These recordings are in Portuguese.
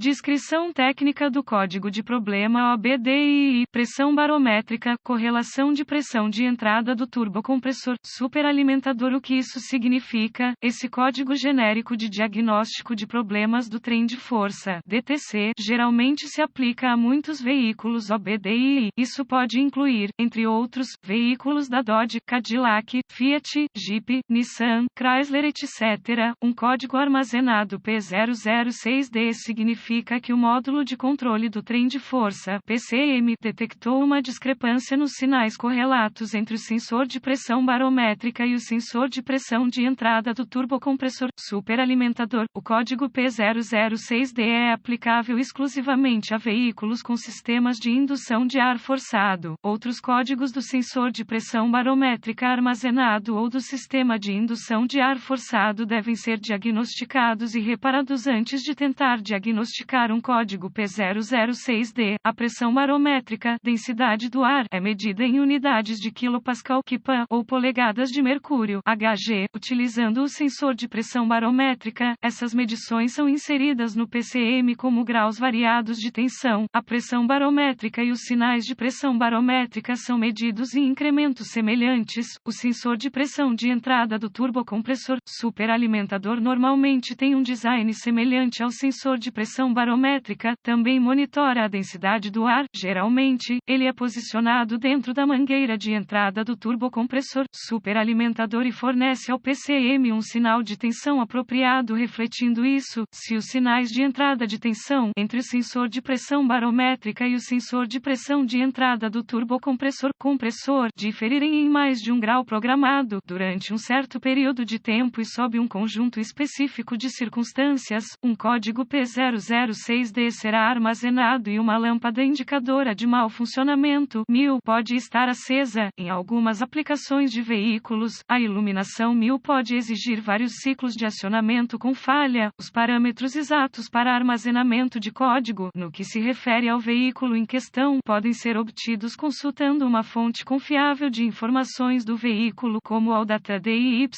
Descrição técnica do código de problema OBDII, pressão barométrica, correlação de pressão de entrada do turbocompressor, superalimentador. O que isso significa? Esse código genérico de diagnóstico de problemas do trem de força, DTC, geralmente se aplica a muitos veículos OBDII. Isso pode incluir, entre outros, veículos da Dodge, Cadillac, Fiat, Jeep, Nissan, Chrysler, etc. Um código armazenado P006D significa que o módulo de controle do trem de força, PCM, detectou uma discrepância nos sinais correlatos entre o sensor de pressão barométrica e o sensor de pressão de entrada do turbocompressor, superalimentador. O código P006D é aplicável exclusivamente a veículos com sistemas de indução de ar forçado. Outros códigos do sensor de pressão barométrica armazenado ou do sistema de indução de ar forçado devem ser diagnosticados e reparados antes de tentar diagnosticar um código P006D. A pressão barométrica, densidade do ar, é medida em unidades de quilopascal, kPa, ou polegadas de mercúrio, Hg. Utilizando o sensor de pressão barométrica, essas medições são inseridas no PCM como graus variados de tensão. A pressão barométrica e os sinais de pressão barométrica são medidos em incrementos semelhantes. O sensor de pressão de entrada do turbocompressor, superalimentador, normalmente tem um design semelhante ao sensor de pressão barométrica. Também monitora a densidade do ar. Geralmente, ele é posicionado dentro da mangueira de entrada do turbocompressor, superalimentador, e fornece ao PCM um sinal de tensão apropriado refletindo isso. Se os sinais de entrada de tensão entre o sensor de pressão barométrica e o sensor de pressão de entrada do turbocompressor compressor diferirem em mais de 1 grau programado durante um certo período de tempo e sob um conjunto específico de circunstâncias, um código P006D será armazenado e uma lâmpada indicadora de mau funcionamento MIL pode estar acesa. Em algumas aplicações de veículos, a iluminação MIL pode exigir vários ciclos de acionamento com falha. Os parâmetros exatos para armazenamento de código, no que se refere ao veículo em questão, podem ser obtidos consultando uma fonte confiável de informações do veículo, como o DataDIY.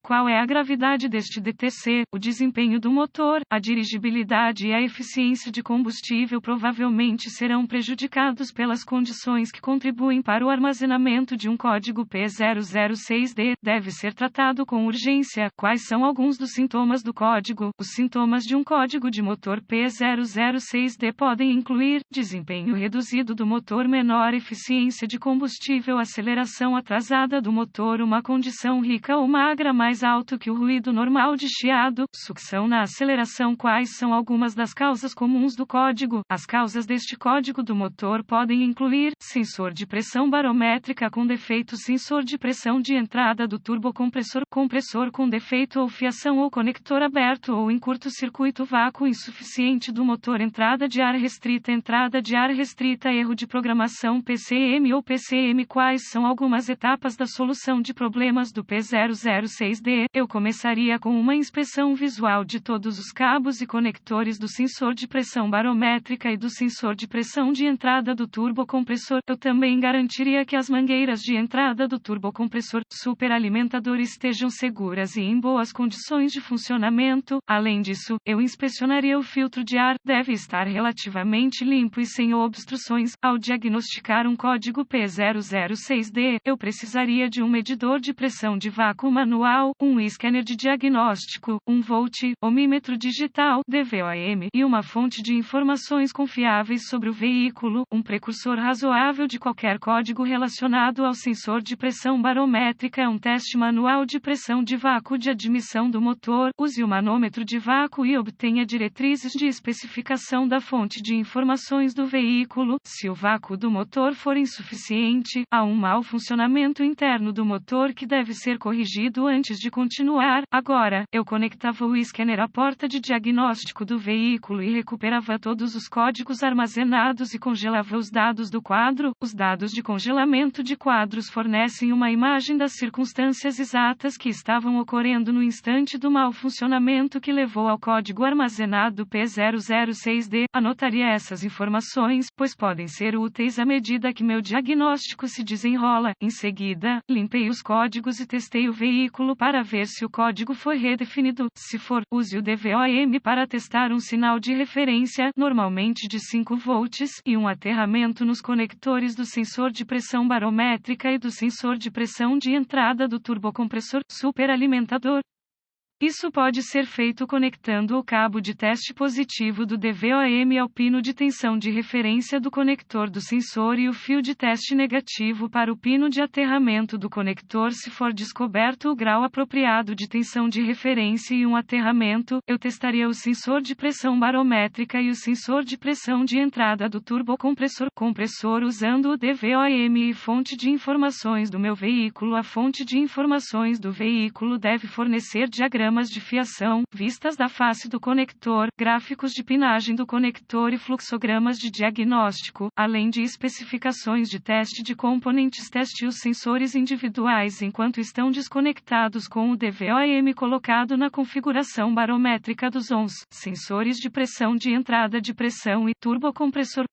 Qual é a gravidade deste DTC? O desempenho do motor, a dirigibilidade e a eficiência de combustível provavelmente serão prejudicados pelas condições que contribuem para o armazenamento de um código P006D. Deve ser tratado com urgência. Quais são alguns dos sintomas do código? Os sintomas de um código de motor P006D podem incluir desempenho reduzido do motor, menor eficiência de combustível, aceleração atrasada do motor, uma condição rica ou magra mais alto que o ruído normal de chiado, sucção na aceleração. Quais são algumas das causas comuns do código? As causas deste código do motor podem incluir sensor de pressão barométrica com defeito, sensor de pressão de entrada do turbocompressor, compressor com defeito ou fiação ou conector aberto ou em curto-circuito, vácuo insuficiente do motor, entrada de ar restrita, erro de programação PCM ou PCM. Quais são algumas etapas da solução de problemas do P006D? Eu começaria com uma inspeção visual de todos os cabos e conectores do sensor de pressão barométrica e do sensor de pressão de entrada do turbocompressor. Eu também garantiria que as mangueiras de entrada do turbocompressor, superalimentador, estejam seguras e em boas condições de funcionamento. Além disso, eu inspecionaria o filtro de ar. Deve estar relativamente limpo e sem obstruções. Ao diagnosticar um código P006D, eu precisaria de um medidor de pressão de vácuo manual, um scanner de diagnóstico, um voltímetro digital (DVOM) e uma fonte de informações confiáveis sobre o veículo, um precursor razoável de qualquer código relacionado ao sensor de pressão barométrica, um teste manual de pressão de vácuo de admissão do motor. Use o manômetro de vácuo e obtenha diretrizes de especificação da fonte de informações do veículo. Se o vácuo do motor for insuficiente, há um mau funcionamento interno do motor que deve ser corrigido antes de continuar. Agora, eu conectava o scanner à porta de diagnóstico do veículo e recuperava todos os códigos armazenados e congelava os dados do quadro. Os dados de congelamento de quadros fornecem uma imagem das circunstâncias exatas que estavam ocorrendo no instante do mau funcionamento que levou ao código armazenado P006D. Anotaria essas informações, pois podem ser úteis à medida que meu diagnóstico se desenrola. Em seguida, limpei os códigos e testei o veículo para ver se o código foi redefinido. Se for, use o DVOM para testar um sinal sinal de referência, normalmente de 5 volts, e um aterramento nos conectores do sensor de pressão barométrica e do sensor de pressão de entrada do turbocompressor superalimentador. Isso pode ser feito conectando o cabo de teste positivo do DVOM ao pino de tensão de referência do conector do sensor e o fio de teste negativo para o pino de aterramento do conector se for descoberto o grau apropriado de tensão de referência e um aterramento. Eu testaria o sensor de pressão barométrica e o sensor de pressão de entrada do turbocompressor usando o DVOM e fonte de informações do meu veículo. A fonte de informações do veículo deve fornecer diagramas de fiação, vistas da face do conector, gráficos de pinagem do conector e fluxogramas de diagnóstico, além de especificações de teste de componentes. Teste os sensores individuais enquanto estão desconectados com o DVOM colocado na configuração barométrica dos ONs. Sensores de pressão de entrada de pressão e turbocompressor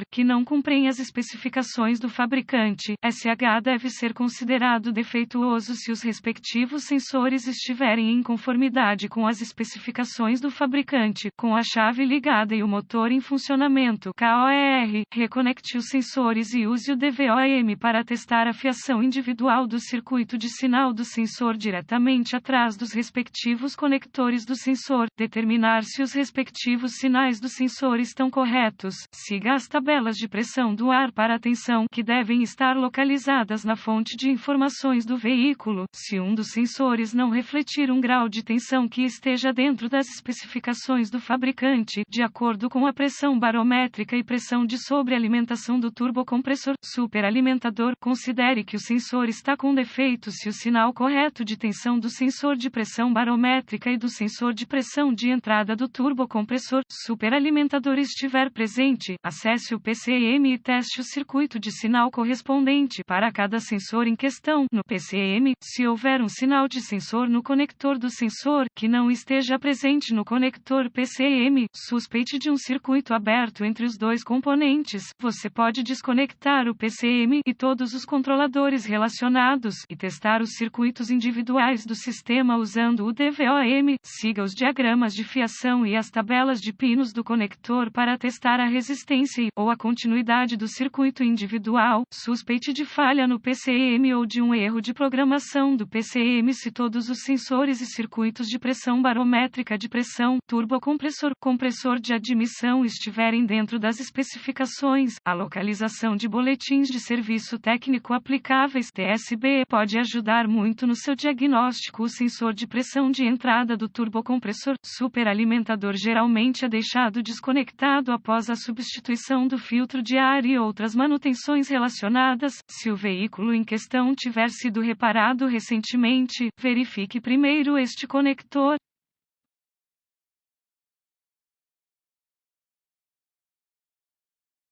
que não cumprem as especificações do fabricante. SH deve ser considerado defeituoso se os respectivos sensores estiverem em conformidade com as especificações do fabricante, com a chave ligada e o motor em funcionamento. KOR. Reconecte os sensores e use o DVOM para testar a fiação individual do circuito de sinal do sensor diretamente atrás dos respectivos conectores do sensor. Determinar se os respectivos sinais do sensor estão corretos. Siga as tabelas de pressão do ar para a tensão, que devem estar localizadas na fonte de informações do veículo. Se um dos sensores não refletir um grau de tensão que esteja dentro das especificações do fabricante, de acordo com a pressão barométrica e pressão de sobrealimentação do turbocompressor superalimentador, considere que o sensor está com defeito. Se o sinal correto de tensão do sensor de pressão barométrica e do sensor de pressão de entrada do turbocompressor superalimentador estiver presente, acesse o PCM e teste o circuito de sinal correspondente para cada sensor em questão. No PCM, se houver um sinal de sensor no conector do sensor que não esteja presente no conector PCM, suspeite de um circuito aberto entre os dois componentes. Você pode desconectar o PCM e todos os controladores relacionados e testar os circuitos individuais do sistema usando o DVOM. Siga os diagramas de fiação e as tabelas de pinos do conector para testar a resistência ou a continuidade do circuito individual. Suspeite de falha no PCM ou de um erro de programação do PCM se todos os sensores e circuitos de pressão barométrica de pressão, compressor de admissão estiverem dentro das especificações. A localização de boletins de serviço técnico aplicáveis TSB pode ajudar muito no seu diagnóstico. O sensor de pressão de entrada do turbocompressor superalimentador geralmente é deixado desconectado após a substituição do filtro de ar e outras manutenções relacionadas. Se o veículo em questão tiver sido reparado recentemente, verifique primeiro este conector.